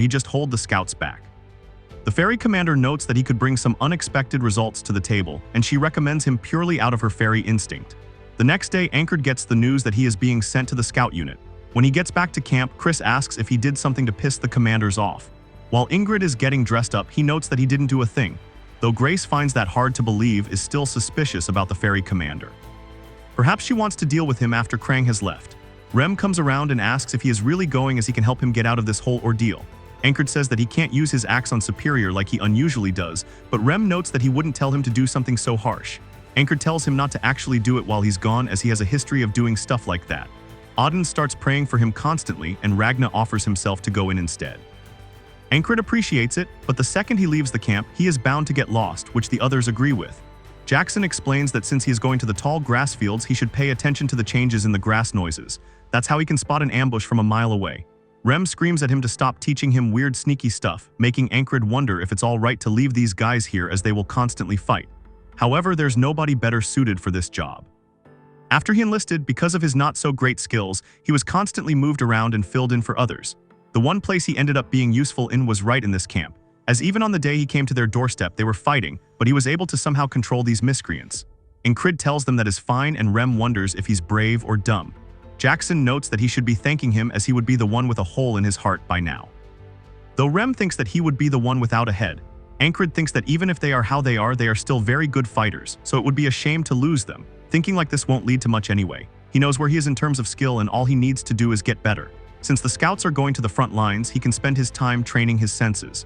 he just hold the scouts back. The ferry commander notes that he could bring some unexpected results to the table, and she recommends him purely out of her fairy instinct. The next day, Enkrid gets the news that he is being sent to the scout unit. When he gets back to camp, Chris asks if he did something to piss the commanders off. While Enkrid is getting dressed up, he notes that he didn't do a thing, though Grace finds that hard to believe, is still suspicious about the ferry commander. Perhaps she wants to deal with him after Krang has left. Rem comes around and asks if he is really going as he can help him get out of this whole ordeal. Enkrid says that he can't use his axe on Superior like he unusually does, but Rem notes that he wouldn't tell him to do something so harsh. Enkrid tells him not to actually do it while he's gone, as he has a history of doing stuff like that. Auden starts praying for him constantly, and Ragna offers himself to go in instead. Enkrid appreciates it, but the second he leaves the camp, he is bound to get lost, which the others agree with. Jackson explains that since he is going to the tall grass fields, he should pay attention to the changes in the grass noises. That's how he can spot an ambush from a mile away. Rem screams at him to stop teaching him weird sneaky stuff, making Enkrid wonder if it's all right to leave these guys here as they will constantly fight. However, there's nobody better suited for this job. After he enlisted, because of his not-so-great skills, he was constantly moved around and filled in for others. The one place he ended up being useful in was right in this camp, as even on the day he came to their doorstep they were fighting, but he was able to somehow control these miscreants. Encrid tells them that is fine, and Rem wonders if he's brave or dumb. Jackson notes that he should be thanking him, as he would be the one with a hole in his heart by now. Though Rem thinks that he would be the one without a head, Encrid thinks that even if they are how they are still very good fighters, so it would be a shame to lose them. Thinking like this won't lead to much anyway. He knows where he is in terms of skill, and all he needs to do is get better. Since the scouts are going to the front lines, he can spend his time training his senses.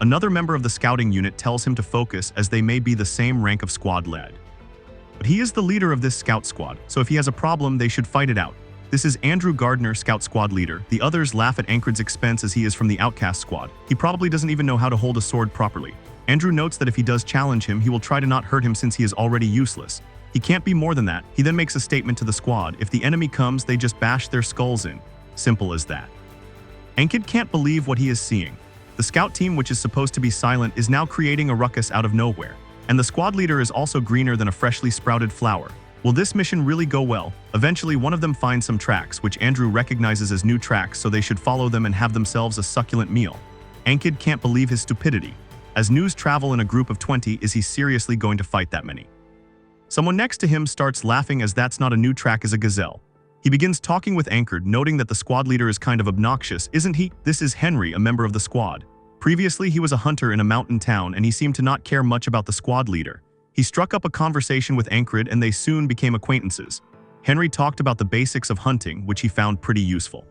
Another member of the scouting unit tells him to focus, as they may be the same rank of squad lead. But he is the leader of this scout squad, so if he has a problem, they should fight it out. This is Andrew Gardner, scout squad leader. The others laugh at Encrid's expense, as he is from the outcast squad. He probably doesn't even know how to hold a sword properly. Andrew notes that if he does challenge him, he will try to not hurt him since he is already useless. He can't be more than that. He then makes a statement to the squad. If the enemy comes, they just bash their skulls in. Simple as that. Enkrid can't believe what he is seeing. The scout team, which is supposed to be silent, is now creating a ruckus out of nowhere. And the squad leader is also greener than a freshly sprouted flower. Will this mission really go well? Eventually, one of them finds some tracks, which Andrew recognizes as new tracks, so they should follow them and have themselves a succulent meal. Enkrid can't believe his stupidity. As news travel in a group of 20, is he seriously going to fight that many? Someone next to him starts laughing, as that's not a new track, as a gazelle. He begins talking with Encrid, noting that the squad leader is kind of obnoxious, isn't he? This is Henry, a member of the squad. Previously, he was a hunter in a mountain town, and he seemed to not care much about the squad leader. He struck up a conversation with Encrid, and they soon became acquaintances. Henry talked about the basics of hunting, which he found pretty useful.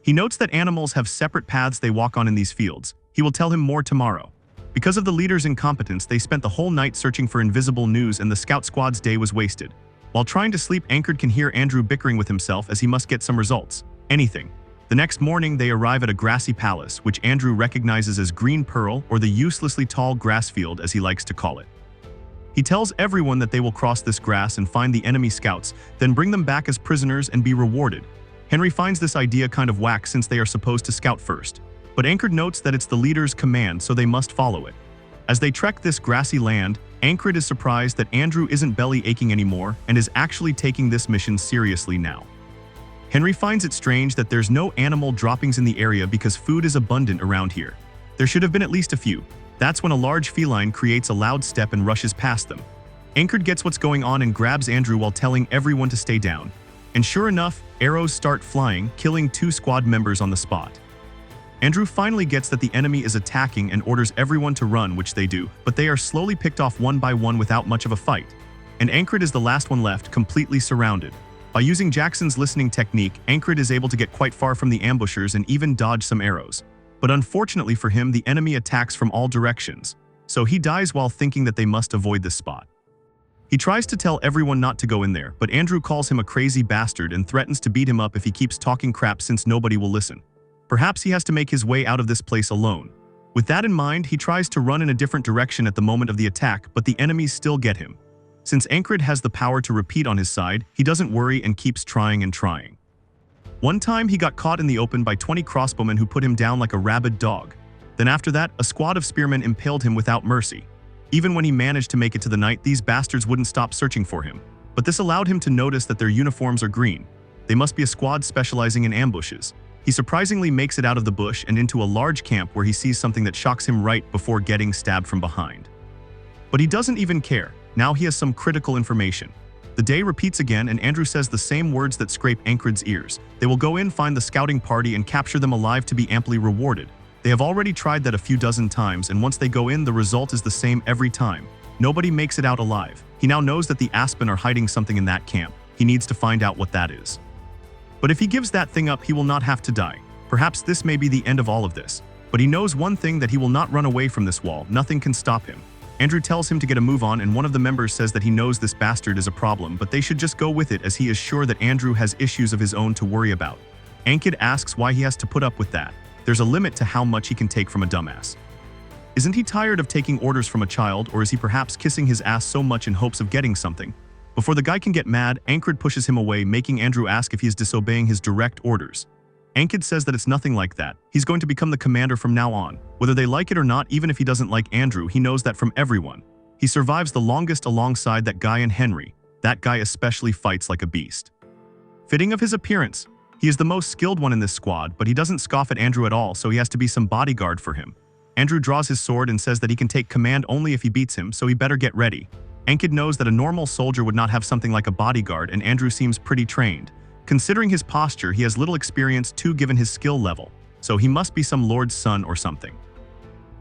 He notes that animals have separate paths they walk on in these fields. He will tell him more tomorrow. Because of the leader's incompetence, they spent the whole night searching for invisible news, and the scout squad's day was wasted. While trying to sleep, Encrid can hear Andrew bickering with himself, as he must get some results. Anything. The next morning, they arrive at a grassy palace, which Andrew recognizes as Green Pearl, or the uselessly tall grass field, as he likes to call it. He tells everyone that they will cross this grass and find the enemy scouts, then bring them back as prisoners and be rewarded. Henry finds this idea kind of whack, since they are supposed to scout first. But Encrid notes that it's the leader's command, so they must follow it. As they trek this grassy land, Encrid is surprised that Andrew isn't belly aching anymore and is actually taking this mission seriously now. Henry finds it strange that there's no animal droppings in the area, because food is abundant around here. There should have been at least a few. That's when a large feline creates a loud step and rushes past them. Encrid gets what's going on and grabs Andrew while telling everyone to stay down. And sure enough, arrows start flying, killing 2 squad members on the spot. Andrew finally gets that the enemy is attacking and orders everyone to run, which they do, but they are slowly picked off one by one without much of a fight. And Encrid is the last one left, completely surrounded. By using Jackson's listening technique, Encrid is able to get quite far from the ambushers and even dodge some arrows. But unfortunately for him, the enemy attacks from all directions, so he dies while thinking that they must avoid this spot. He tries to tell everyone not to go in there, but Andrew calls him a crazy bastard and threatens to beat him up if he keeps talking crap, since nobody will listen. Perhaps he has to make his way out of this place alone. With that in mind, he tries to run in a different direction at the moment of the attack, but the enemies still get him. Since Encrid has the power to repeat on his side, he doesn't worry and keeps trying and trying. One time, he got caught in the open by 20 crossbowmen who put him down like a rabid dog. Then after that, a squad of spearmen impaled him without mercy. Even when he managed to make it to the night, these bastards wouldn't stop searching for him. But this allowed him to notice that their uniforms are green. They must be a squad specializing in ambushes. He He surprisingly makes it out of the bush and into a large camp where he sees something that shocks him right before getting stabbed from behind. But he doesn't even care. Now he has some critical information. The day repeats again and Andrew says the same words that scrape Enkrid's ears. They will go in, find the scouting party and capture them alive to be amply rewarded. They have already tried that a few dozen times, and once they go in, the result is the same every time. Nobody makes it out alive. He now knows that the Aspen are hiding something in that camp. He needs to find out what that is. But if he gives that thing up, he will not have to die. Perhaps this may be the end of all of this. But he knows one thing, that he will not run away from this wall. Nothing can stop him. Andrew tells him to get a move on, and one of the members says that he knows this bastard is a problem, but they should just go with it as he is sure that Andrew has issues of his own to worry about. Enkrid asks why he has to put up with that. There's a limit to how much he can take from a dumbass. Isn't he tired of taking orders from a child, or is he perhaps kissing his ass so much in hopes of getting something? Before the guy can get mad, Enkrid pushes him away, making Andrew ask if he is disobeying his direct orders. Enkrid says that it's nothing like that. He's going to become the commander from now on. Whether they like it or not, even if he doesn't like Andrew, he knows that from everyone. He survives the longest alongside that guy and Henry. That guy especially fights like a beast. Fitting of his appearance. He is the most skilled one in this squad, but he doesn't scoff at Andrew at all, so he has to be some bodyguard for him. Andrew draws his sword and says that he can take command only if he beats him, so he better get ready. Enkrid knows that a normal soldier would not have something like a bodyguard, and Andrew seems pretty trained. Considering his posture, he has little experience too given his skill level, so he must be some lord's son or something.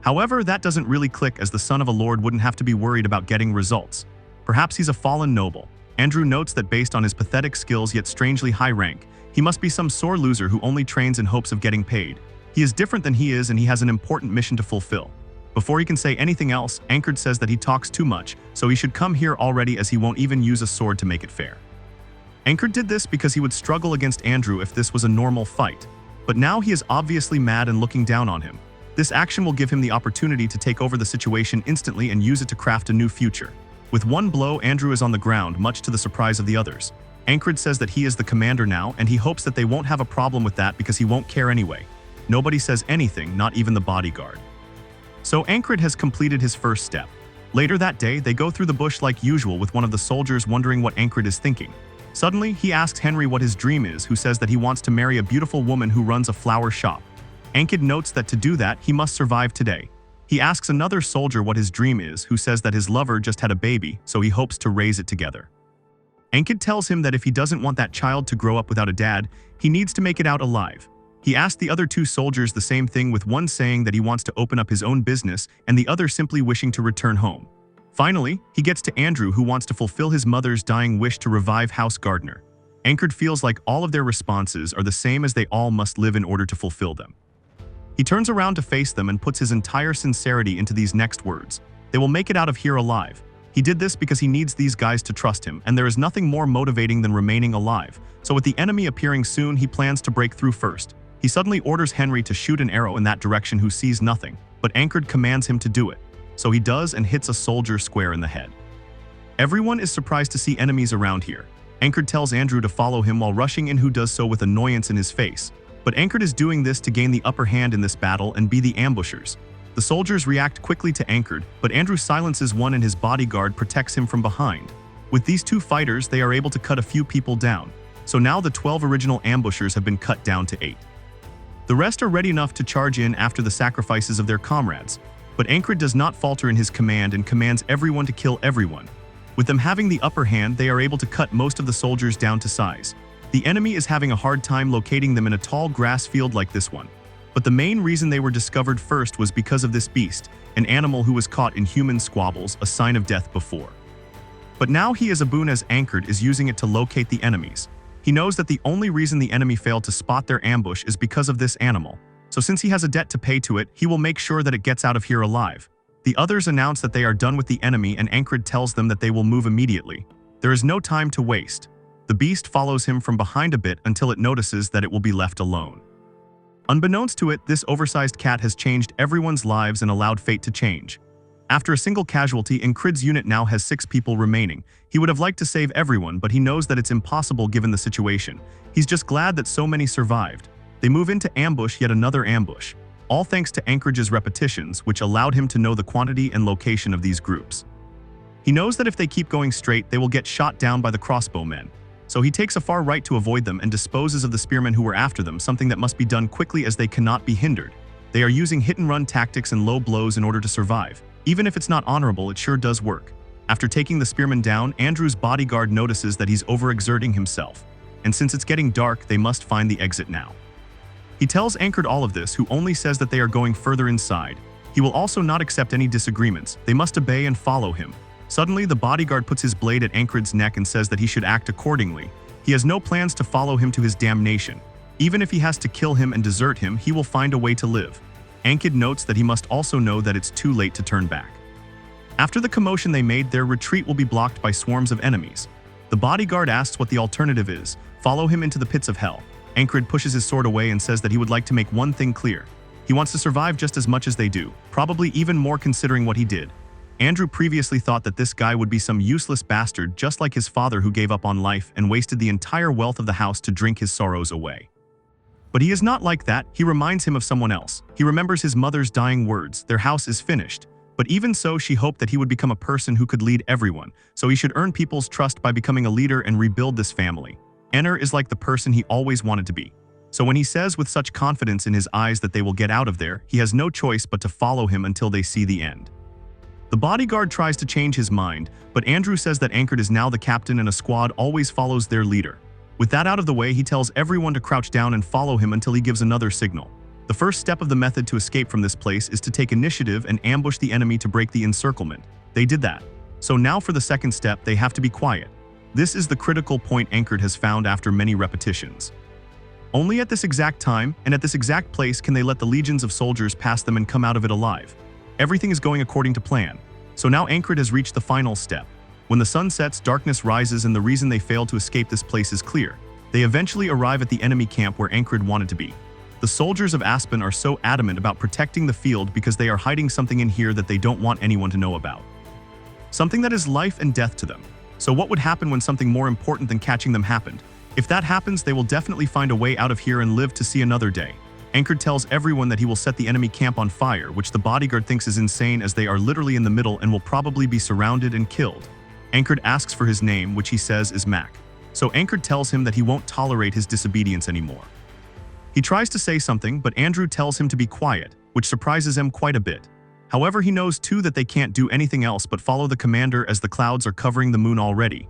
However, that doesn't really click, as the son of a lord wouldn't have to be worried about getting results. Perhaps he's a fallen noble. Andrew notes that based on his pathetic skills yet strangely high rank, he must be some sore loser who only trains in hopes of getting paid. He is different than he is, and he has an important mission to fulfill. Before he can say anything else, Enkrid says that he talks too much, so he should come here already, as he won't even use a sword to make it fair. Enkrid did this because he would struggle against Andrew if this was a normal fight. But now he is obviously mad and looking down on him. This action will give him the opportunity to take over the situation instantly and use it to craft a new future. With one blow, Andrew is on the ground, much to the surprise of the others. Enkrid says that he is the commander now, and he hopes that they won't have a problem with that because he won't care anyway. Nobody says anything, not even the bodyguard. So Enkrid has completed his first step. Later that day, they go through the bush like usual, with one of the soldiers wondering what Enkrid is thinking. Suddenly, he asks Henry what his dream is, who says that he wants to marry a beautiful woman who runs a flower shop. Enkrid notes that to do that, he must survive today. He asks another soldier what his dream is, who says that his lover just had a baby, so he hopes to raise it together. Enkrid tells him that if he doesn't want that child to grow up without a dad, he needs to make it out alive. He asked the other two soldiers the same thing, with one saying that he wants to open up his own business and the other simply wishing to return home. Finally, he gets to Andrew, who wants to fulfill his mother's dying wish to revive House Gardner. Enkrid feels like all of their responses are the same, as they all must live in order to fulfill them. He turns around to face them and puts his entire sincerity into these next words. They will make it out of here alive. He did this because he needs these guys to trust him, and there is nothing more motivating than remaining alive. So with the enemy appearing soon, he plans to break through first. He suddenly orders Henry to shoot an arrow in that direction, who sees nothing, but Enkrid commands him to do it. So he does, and hits a soldier square in the head. Everyone is surprised to see enemies around here. Enkrid tells Andrew to follow him while rushing in, who does so with annoyance in his face. But Enkrid is doing this to gain the upper hand in this battle and be the ambushers. The soldiers react quickly to Enkrid, but Andrew silences one and his bodyguard protects him from behind. With these two fighters, they are able to cut a few people down. So now the 12 original ambushers have been cut down to 8. The rest are ready enough to charge in after the sacrifices of their comrades. But Enkrid does not falter in his command and commands everyone to kill everyone. With them having the upper hand, they are able to cut most of the soldiers down to size. The enemy is having a hard time locating them in a tall grass field like this one. But the main reason they were discovered first was because of this beast, an animal who was caught in human squabbles, a sign of death before. But now he is a boon, as Enkrid is using it to locate the enemies. He knows that the only reason the enemy failed to spot their ambush is because of this animal. So since he has a debt to pay to it, he will make sure that it gets out of here alive. The others announce that they are done with the enemy, and Enkrid tells them that they will move immediately. There is no time to waste. The beast follows him from behind a bit until it notices that it will be left alone. Unbeknownst to it, this oversized cat has changed everyone's lives and allowed fate to change. After a single casualty, Enkrid's unit now has 6 people remaining. He would have liked to save everyone, but he knows that it's impossible given the situation. He's just glad that so many survived. They move into ambush, yet another ambush. All thanks to Enkrid's repetitions, which allowed him to know the quantity and location of these groups. He knows that if they keep going straight, they will get shot down by the crossbowmen. So he takes a far right to avoid them and disposes of the spearmen who were after them, something that must be done quickly as they cannot be hindered. They are using hit-and-run tactics and low blows in order to survive. Even if it's not honorable, it sure does work. After taking the spearmen down, Andrew's bodyguard notices that he's overexerting himself. And since it's getting dark, they must find the exit now. He tells Encrid all of this, who only says that they are going further inside. He will also not accept any disagreements. They must obey and follow him. Suddenly, the bodyguard puts his blade at Encrid's neck and says that he should act accordingly. He has no plans to follow him to his damnation. Even if he has to kill him and desert him, he will find a way to live. Encrid notes that he must also know that it's too late to turn back. After the commotion they made, their retreat will be blocked by swarms of enemies. The bodyguard asks what the alternative is. Follow him into the pits of hell. Encrid pushes his sword away and says that he would like to make one thing clear. He wants to survive just as much as they do, probably even more considering what he did. Andrew previously thought that this guy would be some useless bastard just like his father who gave up on life and wasted the entire wealth of the house to drink his sorrows away. But he is not like that. He reminds him of someone else. He remembers his mother's dying words, "Their house is finished." But even so, she hoped that he would become a person who could lead everyone, so he should earn people's trust by becoming a leader and rebuild this family. Enner is like the person he always wanted to be. So when he says with such confidence in his eyes that they will get out of there, he has no choice but to follow him until they see the end. The bodyguard tries to change his mind, but Andrew says that Encrid is now the captain and a squad always follows their leader. With that out of the way, he tells everyone to crouch down and follow him until he gives another signal. The first step of the method to escape from this place is to take initiative and ambush the enemy to break the encirclement. They did that. So now for the second step, they have to be quiet. This is the critical point Encrid has found after many repetitions. Only at this exact time and at this exact place can they let the legions of soldiers pass them and come out of it alive. Everything is going according to plan. So now Encrid has reached the final step. When the sun sets, darkness rises, and the reason they failed to escape this place is clear. They eventually arrive at the enemy camp where Encrid wanted to be. The soldiers of Aspen are so adamant about protecting the field because they are hiding something in here that they don't want anyone to know about. Something that is life and death to them. So what would happen when something more important than catching them happened? If that happens, they will definitely find a way out of here and live to see another day. Encrid tells everyone that he will set the enemy camp on fire, which the bodyguard thinks is insane as they are literally in the middle and will probably be surrounded and killed. Encrid asks for his name, which he says is Mac. So Encrid tells him that he won't tolerate his disobedience anymore. He tries to say something, but Andrew tells him to be quiet, which surprises him quite a bit. However, he knows too that they can't do anything else but follow the commander as the clouds are covering the moon already.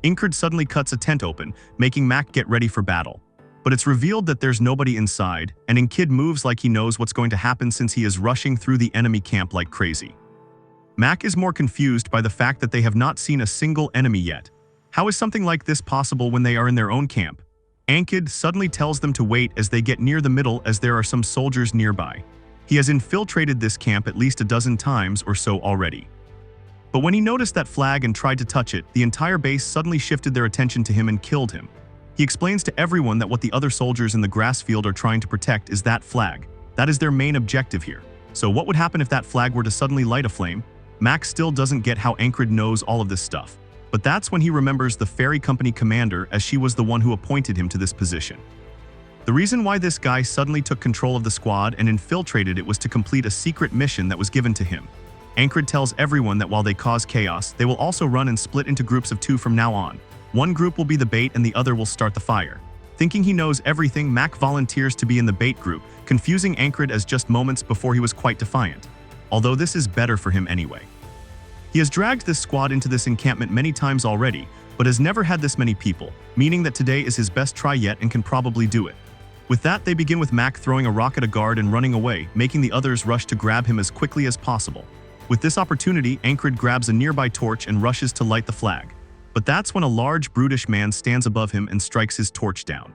Encrid suddenly cuts a tent open, making Mac get ready for battle. But it's revealed that there's nobody inside, and Encrid moves like he knows what's going to happen since he is rushing through the enemy camp like crazy. Mac is more confused by the fact that they have not seen a single enemy yet. How is something like this possible when they are in their own camp? Encrid suddenly tells them to wait as they get near the middle as there are some soldiers nearby. He has infiltrated this camp at least a dozen times or so already. But when he noticed that flag and tried to touch it, the entire base suddenly shifted their attention to him and killed him. He explains to everyone that what the other soldiers in the grass field are trying to protect is that flag. That is their main objective here. So what would happen if that flag were to suddenly light a flame? Max still doesn't get how Encrid knows all of this stuff. But that's when he remembers the ferry company commander, as she was the one who appointed him to this position. The reason why this guy suddenly took control of the squad and infiltrated it was to complete a secret mission that was given to him. Encrid tells everyone that while they cause chaos, they will also run and split into groups of 2 from now on. One group will be the bait and the other will start the fire. Thinking he knows everything, Mac volunteers to be in the bait group, confusing Encrid as just moments before he was quite defiant. Although this is better for him anyway. He has dragged this squad into this encampment many times already, but has never had this many people, meaning that today is his best try yet and can probably do it. With that, they begin with Mac throwing a rock at a guard and running away, making the others rush to grab him as quickly as possible. With this opportunity, Encrid grabs a nearby torch and rushes to light the flag. But that's when a large, brutish man stands above him and strikes his torch down.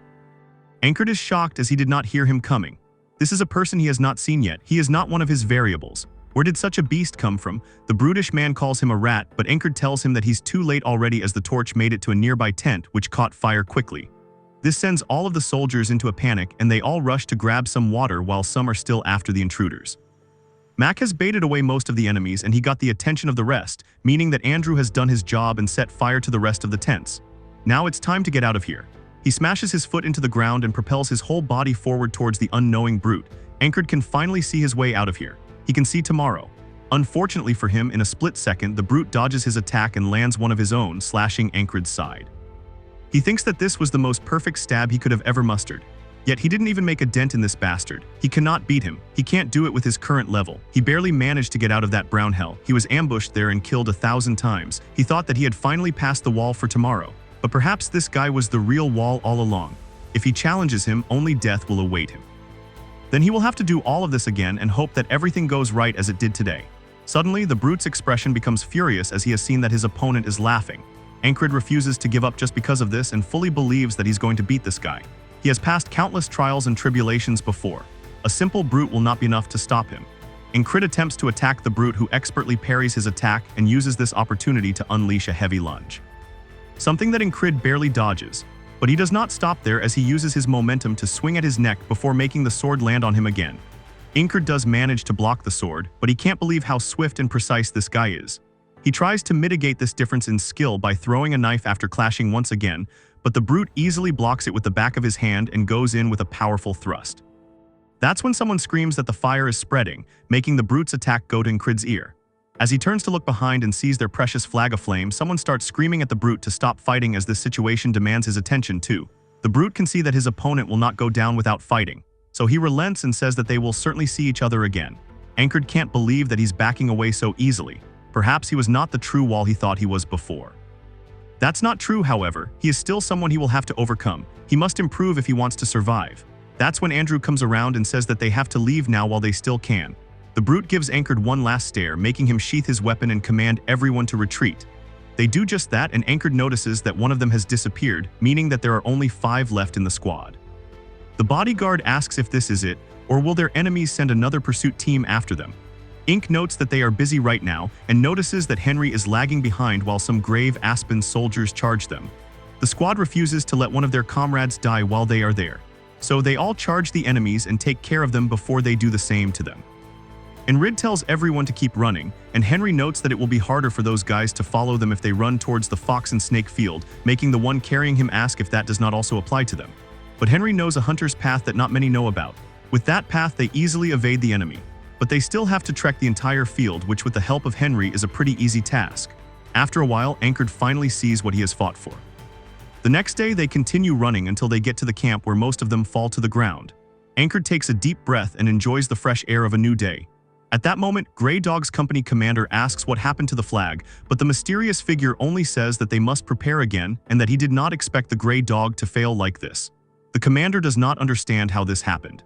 Encrid is shocked as he did not hear him coming. This is a person he has not seen yet. He is not one of his variables. Where did such a beast come from? The brutish man calls him a rat, but Encrid tells him that he's too late already as the torch made it to a nearby tent, which caught fire quickly. This sends all of the soldiers into a panic, and they all rush to grab some water while some are still after the intruders. Mac has baited away most of the enemies, and he got the attention of the rest, meaning that Andrew has done his job and set fire to the rest of the tents. Now it's time to get out of here. He smashes his foot into the ground and propels his whole body forward towards the unknowing brute. Encrid can finally see his way out of here. He can see tomorrow. Unfortunately for him, in a split second, the brute dodges his attack and lands one of his own, slashing Encrid's side. He thinks that this was the most perfect stab he could have ever mustered. Yet he didn't even make a dent in this bastard. He cannot beat him. He can't do it with his current level. He barely managed to get out of that brown hell. He was ambushed there and killed 1,000 times. He thought that he had finally passed the wall for tomorrow. But perhaps this guy was the real wall all along. If he challenges him, only death will await him. Then he will have to do all of this again and hope that everything goes right as it did today. Suddenly, the brute's expression becomes furious as he has seen that his opponent is laughing. Encrid refuses to give up just because of this and fully believes that he's going to beat this guy. He has passed countless trials and tribulations before. A simple brute will not be enough to stop him. Encrid attempts to attack the brute, who expertly parries his attack and uses this opportunity to unleash a heavy lunge. Something that Encrid barely dodges. But he does not stop there as he uses his momentum to swing at his neck before making the sword land on him again. Encrid does manage to block the sword, but he can't believe how swift and precise this guy is. He tries to mitigate this difference in skill by throwing a knife after clashing once again, but the brute easily blocks it with the back of his hand and goes in with a powerful thrust. That's when someone screams that the fire is spreading, making the brute's attack go to Encrid's ear. As he turns to look behind and sees their precious flag aflame, someone starts screaming at the brute to stop fighting as this situation demands his attention too. The brute can see that his opponent will not go down without fighting, so he relents and says that they will certainly see each other again. Encrid can't believe that he's backing away so easily. Perhaps he was not the true wall he thought he was before. That's not true, however. He is still someone he will have to overcome. He must improve if he wants to survive. That's when Andrew comes around and says that they have to leave now while they still can. The brute gives Encrid one last stare, making him sheath his weapon and command everyone to retreat. They do just that, and Encrid notices that one of them has disappeared, meaning that there are only 5 left in the squad. The bodyguard asks if this is it, or will their enemies send another pursuit team after them. Ink notes that they are busy right now and notices that Henry is lagging behind while some grave Aspen soldiers charge them. The squad refuses to let one of their comrades die while they are there, so they all charge the enemies and take care of them before they do the same to them. Encrid tells everyone to keep running, and Henry notes that it will be harder for those guys to follow them if they run towards the fox and snake field, making the one carrying him ask if that does not also apply to them. But Henry knows a hunter's path that not many know about. With that path, they easily evade the enemy. But they still have to trek the entire field, which with the help of Henry is a pretty easy task. After a while, Encrid finally sees what he has fought for. The next day, they continue running until they get to the camp where most of them fall to the ground. Encrid takes a deep breath and enjoys the fresh air of a new day. At that moment, Grey Dog's company commander asks what happened to the flag, but the mysterious figure only says that they must prepare again and that he did not expect the Grey Dog to fail like this. The commander does not understand how this happened.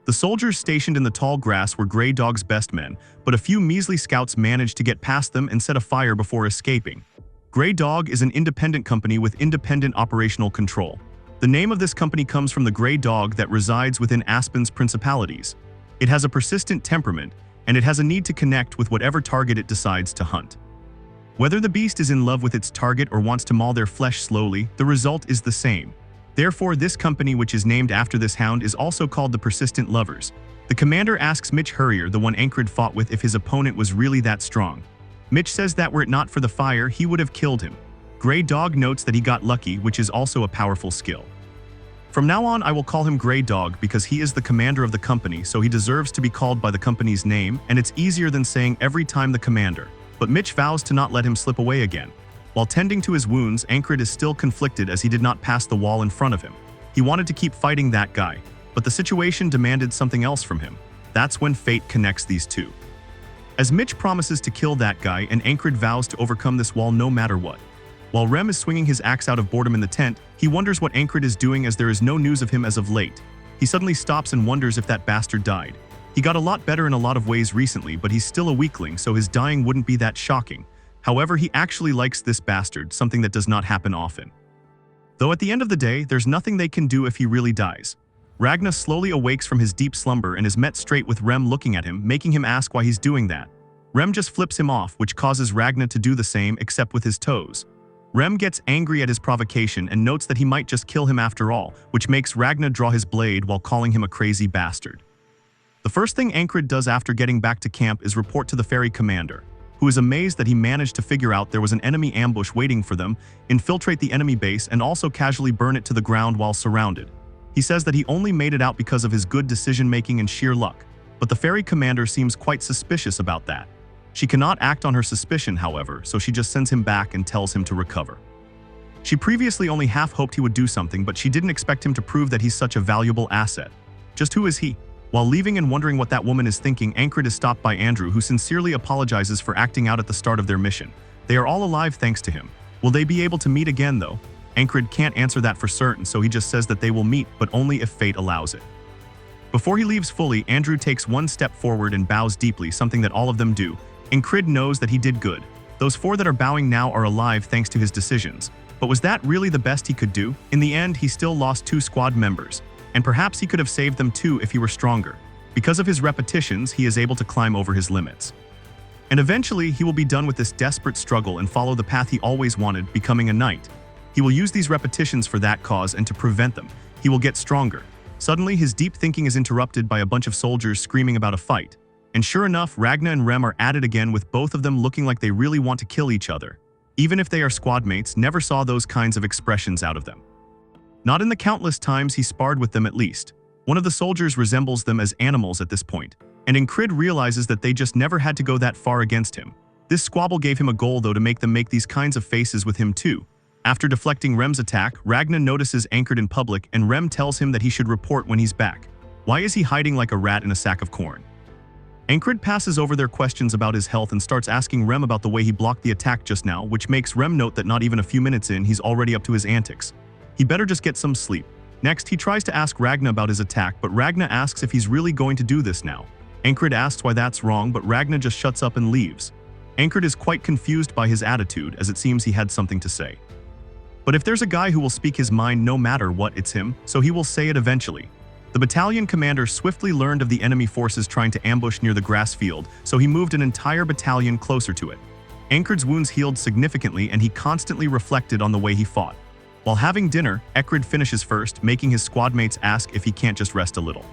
The soldiers stationed in the tall grass were Grey Dog's best men, but a few measly scouts managed to get past them and set a fire before escaping. Grey Dog is an independent company with independent operational control. The name of this company comes from the Grey Dog that resides within Aspen's principalities. It has a persistent temperament, and it has a need to connect with whatever target it decides to hunt. Whether the beast is in love with its target or wants to maul their flesh slowly, the result is the same. Therefore, this company, which is named after this hound, is also called the Persistent Lovers. The commander asks Mitch Hurrier, the one Encrid fought with, if his opponent was really that strong. Mitch says that were it not for the fire, he would have killed him. Grey Dog notes that he got lucky, which is also a powerful skill. From now on, I will call him Grey Dog because he is the commander of the company, so he deserves to be called by the company's name, and it's easier than saying every time the commander. But Mitch vows to not let him slip away again. While tending to his wounds, Encrid is still conflicted as he did not pass the wall in front of him. He wanted to keep fighting that guy, but the situation demanded something else from him. That's when fate connects these two. As Mitch promises to kill that guy, and Encrid vows to overcome this wall no matter what. While Rem is swinging his axe out of boredom in the tent, he wonders what Encrid is doing as there is no news of him as of late. He suddenly stops and wonders if that bastard died. He got a lot better in a lot of ways recently, but he's still a weakling, so his dying wouldn't be that shocking. However, he actually likes this bastard, something that does not happen often. Though at the end of the day, there's nothing they can do if he really dies. Ragna slowly awakes from his deep slumber and is met straight with Rem looking at him, making him ask why he's doing that. Rem just flips him off, which causes Ragna to do the same, except with his toes. Rem gets angry at his provocation and notes that he might just kill him after all, which makes Ragna draw his blade while calling him a crazy bastard. The first thing Encrid does after getting back to camp is report to the ferry commander, who is amazed that he managed to figure out there was an enemy ambush waiting for them, infiltrate the enemy base, and also casually burn it to the ground while surrounded. He says that he only made it out because of his good decision-making and sheer luck, but the ferry commander seems quite suspicious about that. She cannot act on her suspicion, however, so she just sends him back and tells him to recover. She previously only half hoped he would do something, but she didn't expect him to prove that he's such a valuable asset. Just who is he? While leaving and wondering what that woman is thinking, Enkrid is stopped by Andrew, who sincerely apologizes for acting out at the start of their mission. They are all alive thanks to him. Will they be able to meet again though? Enkrid can't answer that for certain, so he just says that they will meet, but only if fate allows it. Before he leaves fully, Andrew takes one step forward and bows deeply, something that all of them do. Encrid knows that he did good. Those 4 that are bowing now are alive thanks to his decisions. But was that really the best he could do? In the end, he still lost 2 squad members. And perhaps he could have saved them too if he were stronger. Because of his repetitions, he is able to climb over his limits. And eventually, he will be done with this desperate struggle and follow the path he always wanted, becoming a knight. He will use these repetitions for that cause and to prevent them. He will get stronger. Suddenly, his deep thinking is interrupted by a bunch of soldiers screaming about a fight. And sure enough, Ragna and Rem are at it again, with both of them looking like they really want to kill each other. Even if they are squad mates, never saw those kinds of expressions out of them. Not in the countless times he sparred with them at least. One of the soldiers resembles them as animals at this point, and Encrid realizes that they just never had to go that far against him. This squabble gave him a goal though, to make them make these kinds of faces with him too. After deflecting Rem's attack, Ragna notices Encrid in public and Rem tells him that he should report when he's back. Why is he hiding like a rat in a sack of corn? Encrid passes over their questions about his health and starts asking Rem about the way he blocked the attack just now, which makes Rem note that not even a few minutes in, he's already up to his antics. He better just get some sleep. Next, he tries to ask Ragna about his attack, but Ragna asks if he's really going to do this now. Encrid asks why that's wrong, but Ragna just shuts up and leaves. Encrid is quite confused by his attitude, as it seems he had something to say. But if there's a guy who will speak his mind no matter what, it's him, so he will say it eventually. The battalion commander swiftly learned of the enemy forces trying to ambush near the grass field, so he moved an entire battalion closer to it. Encrid's wounds healed significantly, and he constantly reflected on the way he fought. While having dinner, Encrid finishes first, making his squad mates ask if he can't just rest a little.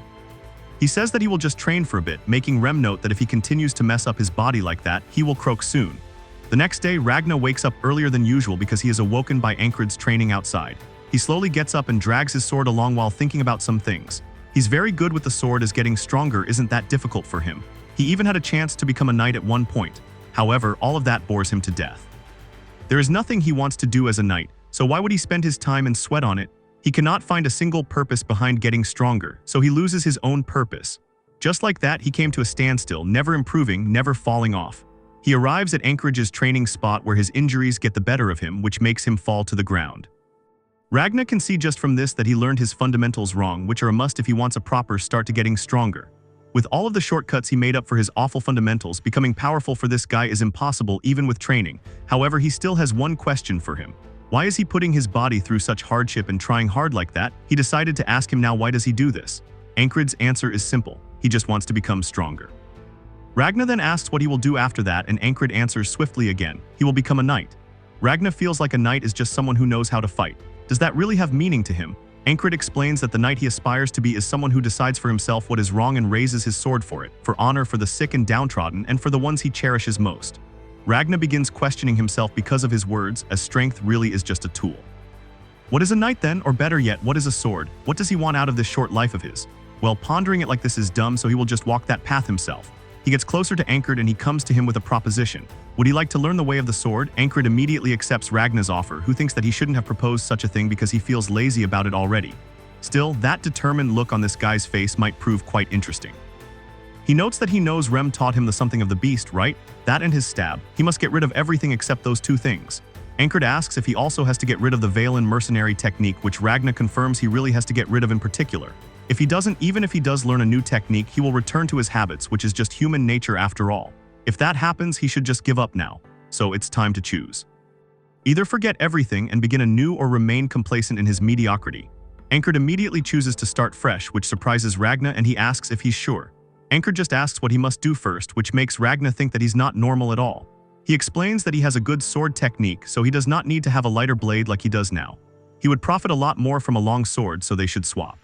He says that he will just train for a bit, making Rem note that if he continues to mess up his body like that, he will croak soon. The next day, Ragna wakes up earlier than usual because he is awoken by Encrid's training outside. He slowly gets up and drags his sword along while thinking about some things. He's very good with the sword, as getting stronger isn't that difficult for him. He even had a chance to become a knight at one point. However, all of that bores him to death. There is nothing he wants to do as a knight, so why would he spend his time and sweat on it? He cannot find a single purpose behind getting stronger, so he loses his own purpose. Just like that, he came to a standstill, never improving, never falling off. He arrives at Encrid's training spot where his injuries get the better of him, which makes him fall to the ground. Ragna can see just from this that he learned his fundamentals wrong, which are a must if he wants a proper start to getting stronger. With all of the shortcuts he made up for his awful fundamentals, becoming powerful for this guy is impossible even with training. However, he still has one question for him. Why is he putting his body through such hardship and trying hard like that? He decided to ask him now, why does he do this? Encrid's answer is simple. He just wants to become stronger. Ragna then asks what he will do after that, and Encrid answers swiftly again. He will become a knight. Ragna feels like a knight is just someone who knows how to fight. Does that really have meaning to him? Encrid explains that the knight he aspires to be is someone who decides for himself what is wrong and raises his sword for it, for honor, for the sick and downtrodden, and for the ones he cherishes most. Ragna begins questioning himself because of his words, as strength really is just a tool. What is a knight then? Or better yet, what is a sword? What does he want out of this short life of his? Well, pondering it like this is dumb, so he will just walk that path himself. He gets closer to Encrid and he comes to him with a proposition. Would he like to learn the way of the sword? Encrid immediately accepts Ragna's offer, who thinks that he shouldn't have proposed such a thing because he feels lazy about it already. Still, that determined look on this guy's face might prove quite interesting. He notes that he knows Rem taught him the something of the beast, right? That and his stab. He must get rid of everything except those 2 things. Encrid asks if he also has to get rid of the Valen mercenary technique, which Ragna confirms he really has to get rid of in particular. If he doesn't, even if he does learn a new technique, he will return to his habits, which is just human nature after all. If that happens, he should just give up now. So it's time to choose. Either forget everything and begin anew, or remain complacent in his mediocrity. Encrid immediately chooses to start fresh, which surprises Ragna, and he asks if he's sure. Encrid just asks what he must do first, which makes Ragna think that he's not normal at all. He explains that he has a good sword technique, so he does not need to have a lighter blade like he does now. He would profit a lot more from a long sword, so they should swap.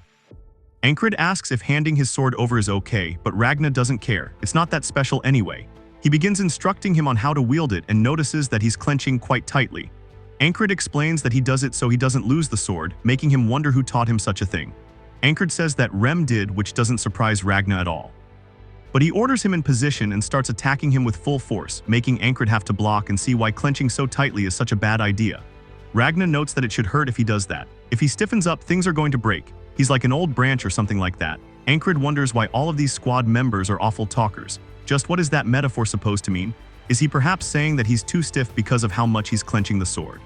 Encrid asks if handing his sword over is okay, but Ragna doesn't care. It's not that special anyway. He begins instructing him on how to wield it and notices that he's clenching quite tightly. Encrid explains that he does it so he doesn't lose the sword, making him wonder who taught him such a thing. Encrid says that Rem did, which doesn't surprise Ragna at all. But he orders him in position and starts attacking him with full force, making Encrid have to block and see why clenching so tightly is such a bad idea. Ragna notes that it should hurt if he does that. If he stiffens up, things are going to break. He's like an old branch or something like that. Enkrid wonders why all of these squad members are awful talkers. Just what is that metaphor supposed to mean? Is he perhaps saying that he's too stiff because of how much he's clenching the sword?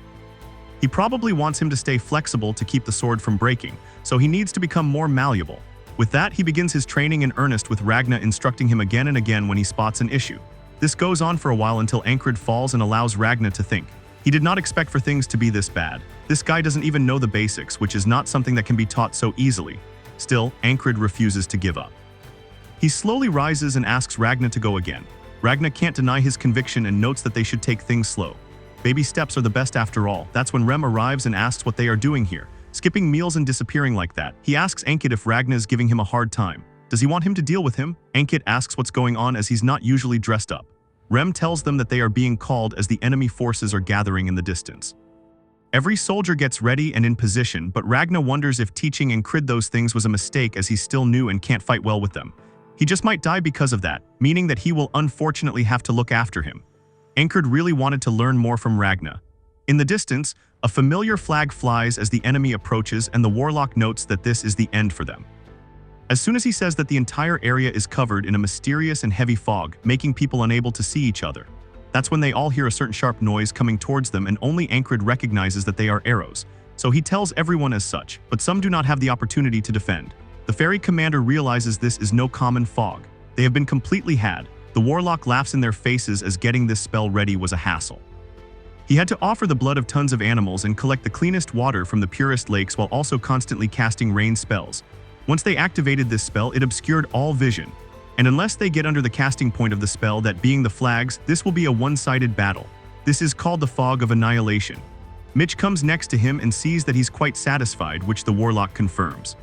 He probably wants him to stay flexible to keep the sword from breaking, so he needs to become more malleable. With that, he begins his training in earnest, with Ragna instructing him again and again when he spots an issue. This goes on for a while until Enkrid falls and allows Ragna to think. He did not expect for things to be this bad. This guy doesn't even know the basics, which is not something that can be taught so easily. Still, Enkrid refuses to give up. He slowly rises and asks Ragna to go again. Ragna can't deny his conviction and notes that they should take things slow. Baby steps are the best after all. That's when Rem arrives and asks what they are doing here, skipping meals and disappearing like that. He asks Enkrid if Ragna is giving him a hard time. Does he want him to deal with him? Enkrid asks what's going on as he's not usually dressed up. Rem tells them that they are being called as the enemy forces are gathering in the distance. Every soldier gets ready and in position, but Ragna wonders if teaching Encrid those things was a mistake as he's still new and can't fight well with them. He just might die because of that, meaning that he will unfortunately have to look after him. Encrid really wanted to learn more from Ragna. In the distance, a familiar flag flies as the enemy approaches, and the warlock notes that this is the end for them. As soon as he says that the entire area is covered in a mysterious and heavy fog, making people unable to see each other. That's when they all hear a certain sharp noise coming towards them, and only Encrid recognizes that they are arrows. So he tells everyone as such, but some do not have the opportunity to defend. The ferry commander realizes this is no common fog. They have been completely had. The warlock laughs in their faces as getting this spell ready was a hassle. He had to offer the blood of tons of animals and collect the cleanest water from the purest lakes while also constantly casting rain spells. Once they activated this spell, it obscured all vision. And unless they get under the casting point of the spell, that being the flags, this will be a one-sided battle. This is called the Fog of Annihilation. Mitch comes next to him and sees that he's quite satisfied, which the warlock confirms.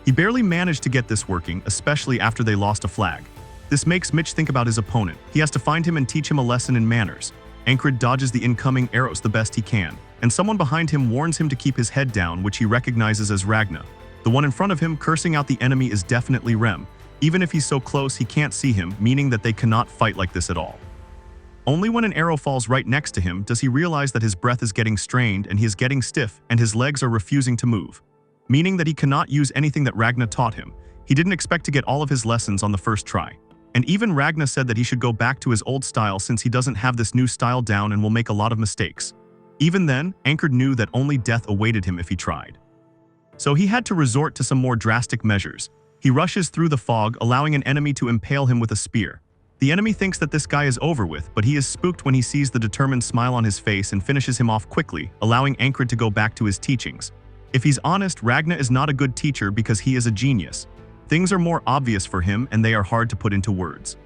He barely managed to get this working, especially after they lost a flag. This makes Mitch think about his opponent. He has to find him and teach him a lesson in manners. Encrid dodges the incoming arrows the best he can, and someone behind him warns him to keep his head down, which he recognizes as Ragna. The one in front of him cursing out the enemy is definitely Rem. Even if he's so close, he can't see him, meaning that they cannot fight like this at all. Only when an arrow falls right next to him does he realize that his breath is getting strained and he is getting stiff and his legs are refusing to move, meaning that he cannot use anything that Ragna taught him. He didn't expect to get all of his lessons on the first try. And even Ragna said that he should go back to his old style since he doesn't have this new style down and will make a lot of mistakes. Even then, Encrid knew that only death awaited him if he tried. So he had to resort to some more drastic measures. He rushes through the fog, allowing an enemy to impale him with a spear. The enemy thinks that this guy is over with, but he is spooked when he sees the determined smile on his face and finishes him off quickly, allowing Encrid to go back to his teachings. If he's honest, Ragna is not a good teacher because he is a genius. Things are more obvious for him and they are hard to put into words.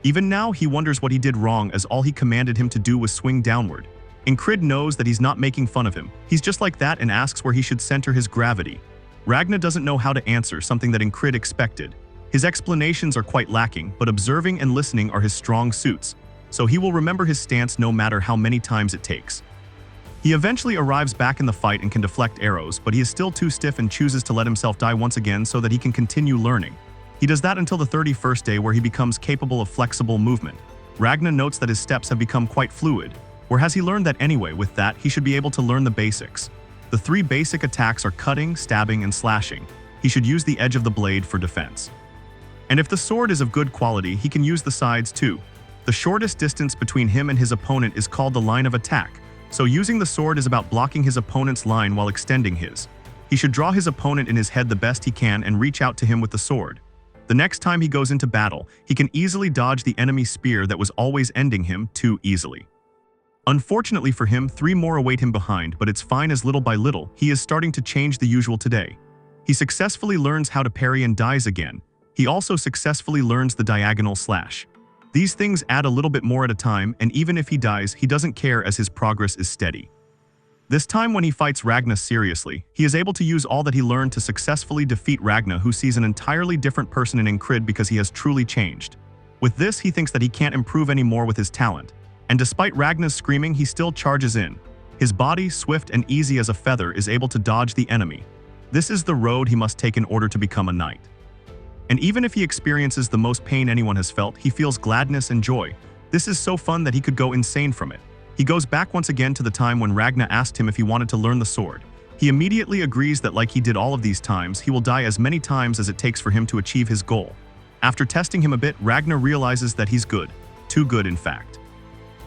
Even now, he wonders what he did wrong as all he commanded him to do was swing downward. Encrid knows that he's not making fun of him. He's just like that and asks where he should center his gravity. Ragna doesn't know how to answer, something that Encrid expected. His explanations are quite lacking, but observing and listening are his strong suits, so he will remember his stance no matter how many times it takes. He eventually arrives back in the fight and can deflect arrows, but he is still too stiff and chooses to let himself die once again so that he can continue learning. He does that until the 31st day where he becomes capable of flexible movement. Ragna notes that his steps have become quite fluid. Where has he learned that anyway? With that, he should be able to learn the basics. The 3 basic attacks are cutting, stabbing, and slashing. He should use the edge of the blade for defense. And if the sword is of good quality, he can use the sides too. The shortest distance between him and his opponent is called the line of attack. So using the sword is about blocking his opponent's line while extending his. He should draw his opponent in his head the best he can and reach out to him with the sword. The next time he goes into battle, he can easily dodge the enemy's spear that was always ending him too easily. Unfortunately for him, 3 more await him behind, but it's fine as little by little, he is starting to change the usual today. He successfully learns how to parry and dies again. He also successfully learns the diagonal slash. These things add a little bit more at a time, and even if he dies, he doesn't care as his progress is steady. This time when he fights Ragna seriously, he is able to use all that he learned to successfully defeat Ragna, who sees an entirely different person in Encrid because he has truly changed. With this, he thinks that he can't improve any more with his talent. And despite Ragna's screaming, he still charges in. His body, swift and easy as a feather, is able to dodge the enemy. This is the road he must take in order to become a knight. And even if he experiences the most pain anyone has felt, he feels gladness and joy. This is so fun that he could go insane from it. He goes back once again to the time when Ragna asked him if he wanted to learn the sword. He immediately agrees that like he did all of these times, he will die as many times as it takes for him to achieve his goal. After testing him a bit, Ragna realizes that he's good. Too good, in fact.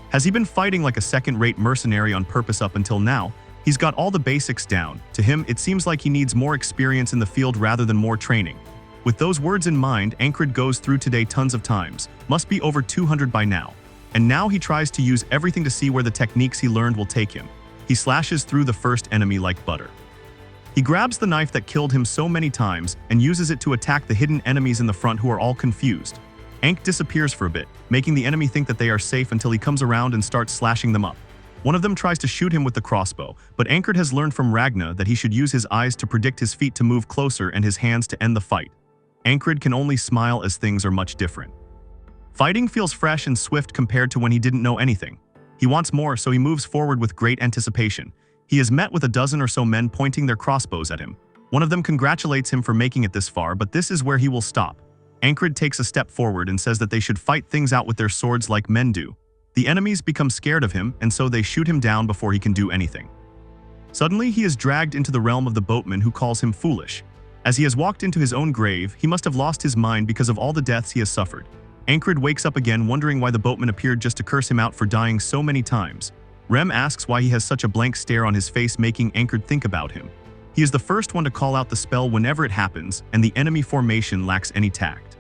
Has he been fighting like a second-rate mercenary on purpose up until now? He's got all the basics down. To him, it seems like he needs more experience in the field rather than more training. With those words in mind, Encrid goes through today tons of times. Must be over 200 by now. And now he tries to use everything to see where the techniques he learned will take him. He slashes through the first enemy like butter. He grabs the knife that killed him so many times and uses it to attack the hidden enemies in the front who are all confused. Enk disappears for a bit, making the enemy think that they are safe until he comes around and starts slashing them up. One of them tries to shoot him with the crossbow, but Encrid has learned from Ragna that he should use his eyes to predict his feet to move closer and his hands to end the fight. Encrid can only smile as things are much different. Fighting feels fresh and swift compared to when he didn't know anything. He wants more, so he moves forward with great anticipation. He is met with a dozen or so men pointing their crossbows at him. One of them congratulates him for making it this far, but this is where he will stop. Encrid takes a step forward and says that they should fight things out with their swords like men do. The enemies become scared of him, and so they shoot him down before he can do anything. Suddenly, he is dragged into the realm of the boatman who calls him foolish. As he has walked into his own grave, he must have lost his mind because of all the deaths he has suffered. Encrid wakes up again wondering why the boatman appeared just to curse him out for dying so many times. Rem asks why he has such a blank stare on his face, making Encrid think about him. He is the first one to call out the spell whenever it happens, and the enemy formation lacks any tact.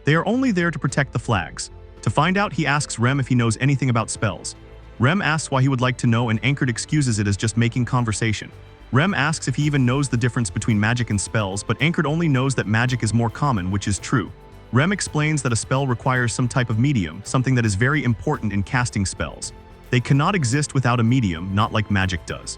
They are only there to protect the flags. To find out, he asks Rem if he knows anything about spells. Rem asks why he would like to know, and Encrid excuses it as just making conversation. Rem asks if he even knows the difference between magic and spells, but Encrid only knows that magic is more common, which is true. Rem explains that a spell requires some type of medium, something that is very important in casting spells. They cannot exist without a medium, not like magic does.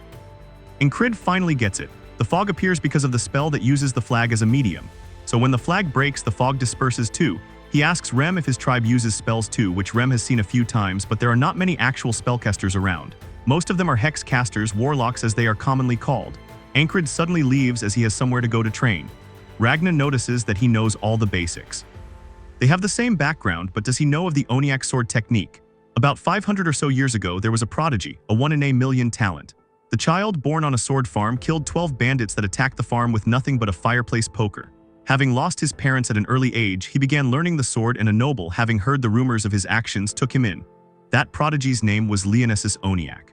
Encrid finally gets it. The fog appears because of the spell that uses the flag as a medium. So when the flag breaks, the fog disperses too. He asks Rem if his tribe uses spells too, which Rem has seen a few times, but there are not many actual spellcasters around. Most of them are hex casters, warlocks as they are commonly called. Encrid suddenly leaves as he has somewhere to go to train. Ragna notices that he knows all the basics. They have the same background, but does he know of the Oniak sword technique? About 500 or so years ago, there was a prodigy, a 1 in a million talent. The child, born on a sword farm, killed 12 bandits that attacked the farm with nothing but a fireplace poker. Having lost his parents at an early age, he began learning the sword, and a noble, having heard the rumors of his actions, took him in. That prodigy's name was Leonissus Oniak.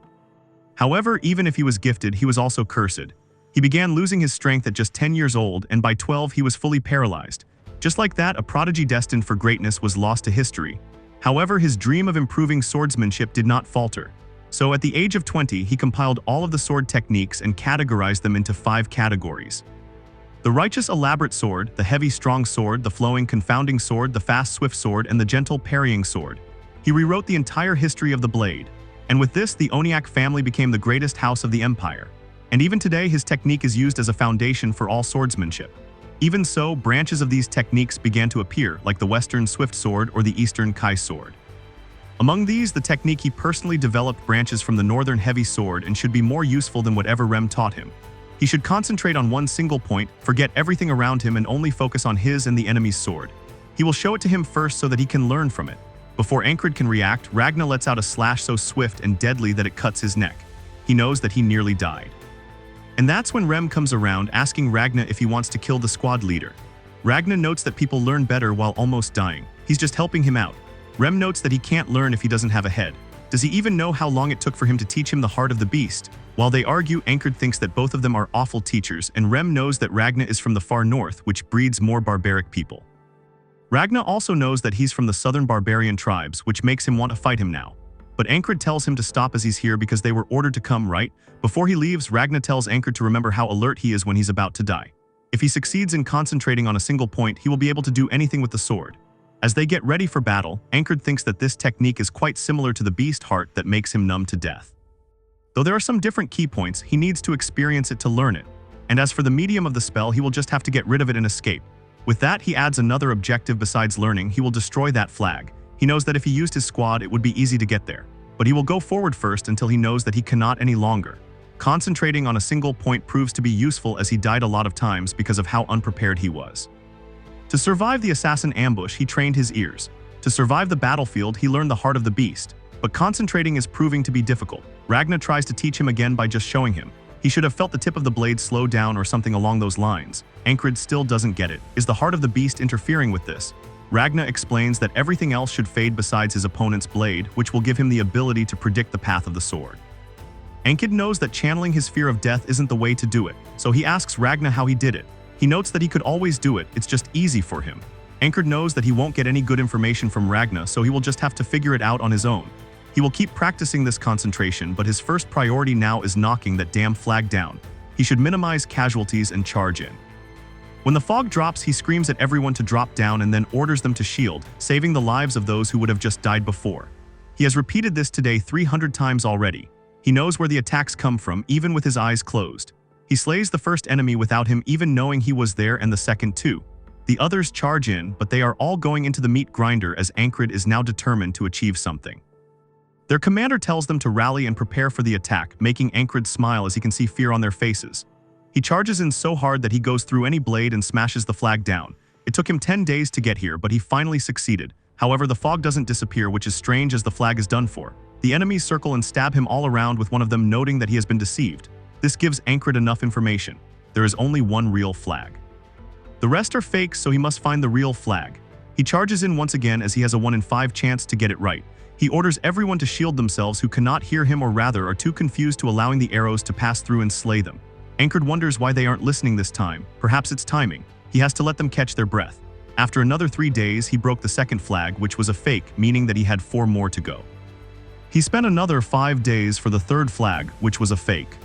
However, even if he was gifted, he was also cursed. He began losing his strength at just 10 years old, and by 12 he was fully paralyzed. Just like that, a prodigy destined for greatness was lost to history. However, his dream of improving swordsmanship did not falter. So at the age of 20, he compiled all of the sword techniques and categorized them into 5 categories. The righteous elaborate sword, the heavy strong sword, the flowing confounding sword, the fast swift sword, and the gentle parrying sword. He rewrote the entire history of the blade. And with this, the Oniak family became the greatest house of the empire. And even today, his technique is used as a foundation for all swordsmanship. Even so, branches of these techniques began to appear, like the Western Swift Sword or the Eastern Kai Sword. Among these, the technique he personally developed branches from the Northern Heavy Sword and should be more useful than whatever Rem taught him. He should concentrate on one single point, forget everything around him, and only focus on his and the enemy's sword. He will show it to him first so that he can learn from it. Before Encrid can react, Ragna lets out a slash so swift and deadly that it cuts his neck. He knows that he nearly died. And that's when Rem comes around, asking Ragna if he wants to kill the squad leader. Ragna notes that people learn better while almost dying. He's just helping him out. Rem notes that he can't learn if he doesn't have a head. Does he even know how long it took for him to teach him the heart of the beast? While they argue, Encrid thinks that both of them are awful teachers, and Rem knows that Ragna is from the far north, which breeds more barbaric people. Ragna also knows that he's from the southern barbarian tribes, which makes him want to fight him now. But Encrid tells him to stop as he's here because they were ordered to come, right? Before he leaves, Ragna tells Encrid to remember how alert he is when he's about to die. If he succeeds in concentrating on a single point, he will be able to do anything with the sword. As they get ready for battle, Encrid thinks that this technique is quite similar to the beast heart that makes him numb to death. Though there are some different key points, he needs to experience it to learn it. And as for the medium of the spell, he will just have to get rid of it and escape. With that, he adds another objective besides learning. He will destroy that flag. He knows that if he used his squad, it would be easy to get there. But he will go forward first until he knows that he cannot any longer. Concentrating on a single point proves to be useful as he died a lot of times because of how unprepared he was. To survive the assassin ambush, he trained his ears. To survive the battlefield, he learned the heart of the beast. But concentrating is proving to be difficult. Ragna tries to teach him again by just showing him. He should have felt the tip of the blade slow down or something along those lines. Enkrid still doesn't get it. Is the heart of the beast interfering with this? Ragna explains that everything else should fade besides his opponent's blade, which will give him the ability to predict the path of the sword. Enkrid knows that channeling his fear of death isn't the way to do it, so he asks Ragna how he did it. He notes that he could always do it, it's just easy for him. Enkrid knows that he won't get any good information from Ragna, so he will just have to figure it out on his own. He will keep practicing this concentration, but his first priority now is knocking that damn flag down. He should minimize casualties and charge in. When the fog drops, he screams at everyone to drop down and then orders them to shield, saving the lives of those who would have just died before. He has repeated this today 300 times already. He knows where the attacks come from, even with his eyes closed. He slays the first enemy without him even knowing he was there, and the second too. The others charge in, but they are all going into the meat grinder as Encrid is now determined to achieve something. Their commander tells them to rally and prepare for the attack, making Encrid smile as he can see fear on their faces. He charges in so hard that he goes through any blade and smashes the flag down. It took him 10 days to get here, but he finally succeeded. However, the fog doesn't disappear, which is strange as the flag is done for. The enemies circle and stab him all around, with one of them noting that he has been deceived. This gives Encrid enough information. There is only one real flag. The rest are fakes, so he must find the real flag. He charges in once again as he has a 1 in 5 chance to get it right. He orders everyone to shield themselves who cannot hear him, or rather are too confused to allowing the arrows to pass through and slay them. Encrid wonders why they aren't listening this time. Perhaps it's timing. He has to let them catch their breath. After another 3 days, he broke the second flag, which was a fake, meaning that he had 4 more to go. He spent another 5 days for the third flag, which was a fake.